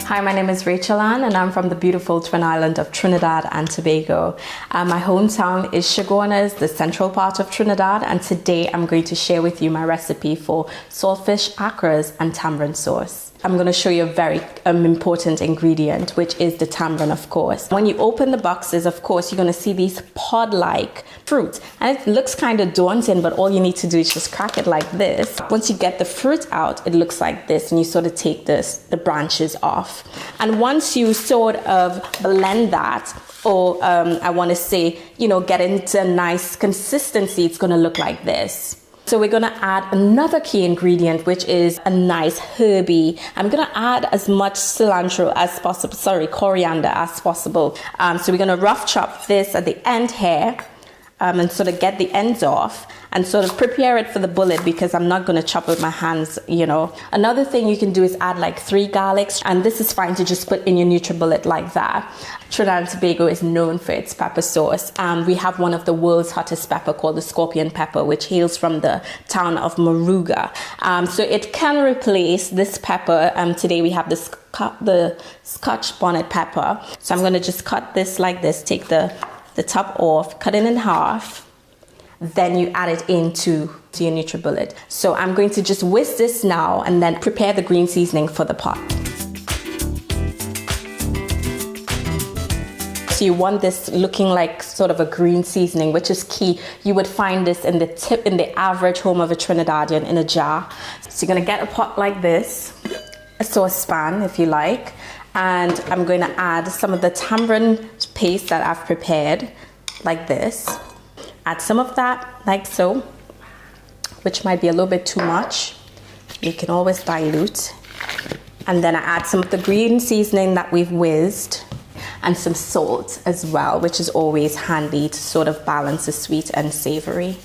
Hi, my name is Rachel Ann and I'm from the beautiful twin island of Trinidad and Tobago. My hometown is Chaguanas, the central part of Trinidad, and today I'm going to share with you my recipe for saltfish accras and tamarind sauce. I'm going to show you a very important ingredient, which is the tamarind, of course. When you open the boxes, of course, you're going to see these pod-like fruit. And it looks kind of daunting, but all you need to do is just crack it like this. Once you get the fruit out, it looks like this, and you sort of take the branches off. And once you sort of blend that, or I want to say, get into a nice consistency, it's going to look like this. So we're going to add another key ingredient, which is a nice herby. I'm going to add as much cilantro as possible, coriander as possible. So we're going to rough chop this at the end here and sort of get the ends off and sort of prepare it for the bullet because I'm not going to chop with my hands, Another thing you can do is add like 3 garlics, and this is fine to just put in your NutriBullet like that. Trinidad and Tobago is known for its pepper sauce. We have one of the world's hottest pepper called the scorpion pepper, which hails from the town of Moruga. So it can replace this pepper. Today we have the Scotch bonnet pepper. So I'm going to just cut this like this, take the top off, cut it in half. Then you add it into your NutriBullet. So I'm going to just whisk this now and then prepare the green seasoning for the pot. So you want this looking like sort of a green seasoning, which is key. You would find this in the average home of a Trinidadian in a jar. So you're gonna get a pot like this, a saucepan if you like, and I'm going to add some of the tamarind paste that I've prepared like this. Add some of that like so, which might be a little bit too much. You can always dilute. And then I add some of the green seasoning that we've whizzed and some salt as well, which is always handy to sort of balance the sweet and savory.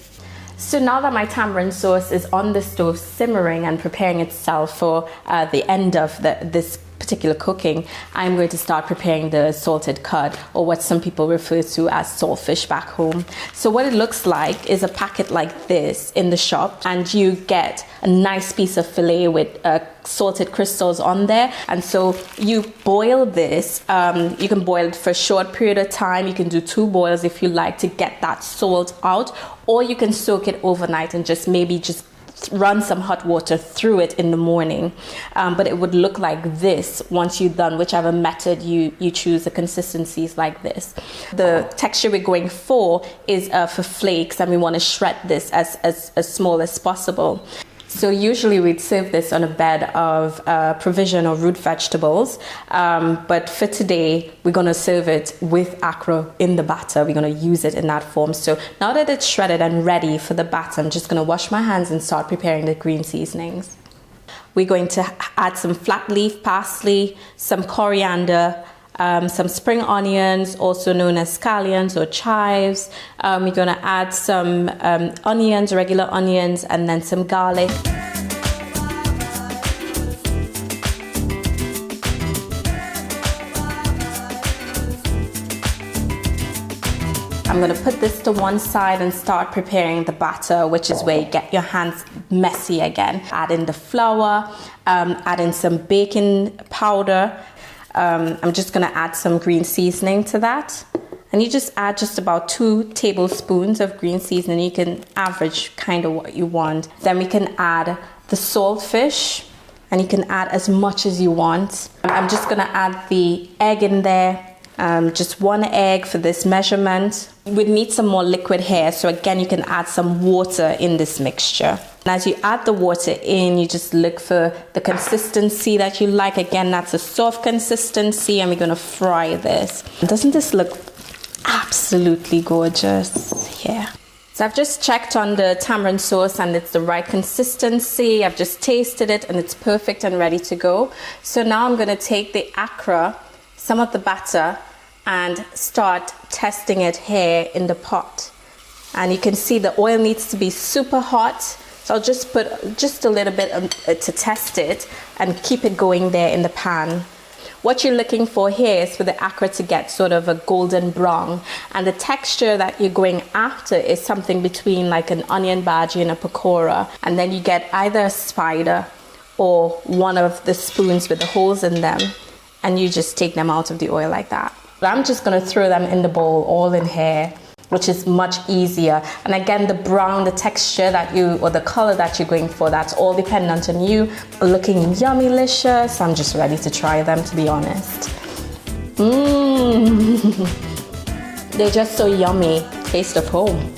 So now that my tamarind sauce is on the stove simmering and preparing itself for the end of this particular cooking, I'm going to start preparing the salted cod, or what some people refer to as saltfish back home. So what it looks like is a packet like this in the shop, and you get a nice piece of fillet with salted crystals on there. And so you boil this. You can boil it for a short period of time. You can do 2 boils if you like to get that salt out, or you can soak it overnight and just run some hot water through it in the morning. But it would look like this once you're done, whichever method you choose. The consistency is like this. The texture we're going for is for flakes, and we want to shred this as small as possible. So usually we'd serve this on a bed of provision or root vegetables, but for today we're going to serve it with accra in the batter. We're going to use it in that form. So now that it's shredded and ready for the batter, I'm just going to wash my hands and start preparing the green seasonings. We're going to add some flat leaf parsley, some coriander, some spring onions, also known as scallions or chives. We're going to add some onions, regular onions, and then some garlic. I'm going to put this to one side and start preparing the batter, which is where you get your hands messy again. Add in the flour, add in some baking powder. I'm just going to add some green seasoning to that. And you just add just about 2 tablespoons of green seasoning. You can average kind of what you want. Then we can add the saltfish, and you can add as much as you want. I'm just going to add the egg in there. Just 1 egg for this measurement. We'd need some more liquid here, so again you can add some water in this mixture. And as you add the water in, you just look for the consistency that you like. Again, that's a soft consistency, and we're going to fry this. Doesn't this look absolutely gorgeous? Yeah. So I've just checked on the tamarind sauce and it's the right consistency. I've just tasted it and it's perfect and ready to go. So now I'm going to take the accra, some of the batter, and start testing it here in the pot. And you can see the oil needs to be super hot. So I'll just put just a little bit to test it and keep it going there in the pan. What you're looking for here is for the accra to get sort of a golden brown, and the texture that you're going after is something between like an onion bhaji and a pakora, and then you get either a spider or one of the spoons with the holes in them, and you just take them out of the oil like that. But I'm just gonna throw them in the bowl, all in here, which is much easier. And again, the brown, the texture that you, or the color that you're going for, that's all dependent on you. Looking yummy-licious. I'm just ready to try them, to be honest. They're just so yummy. Taste of home.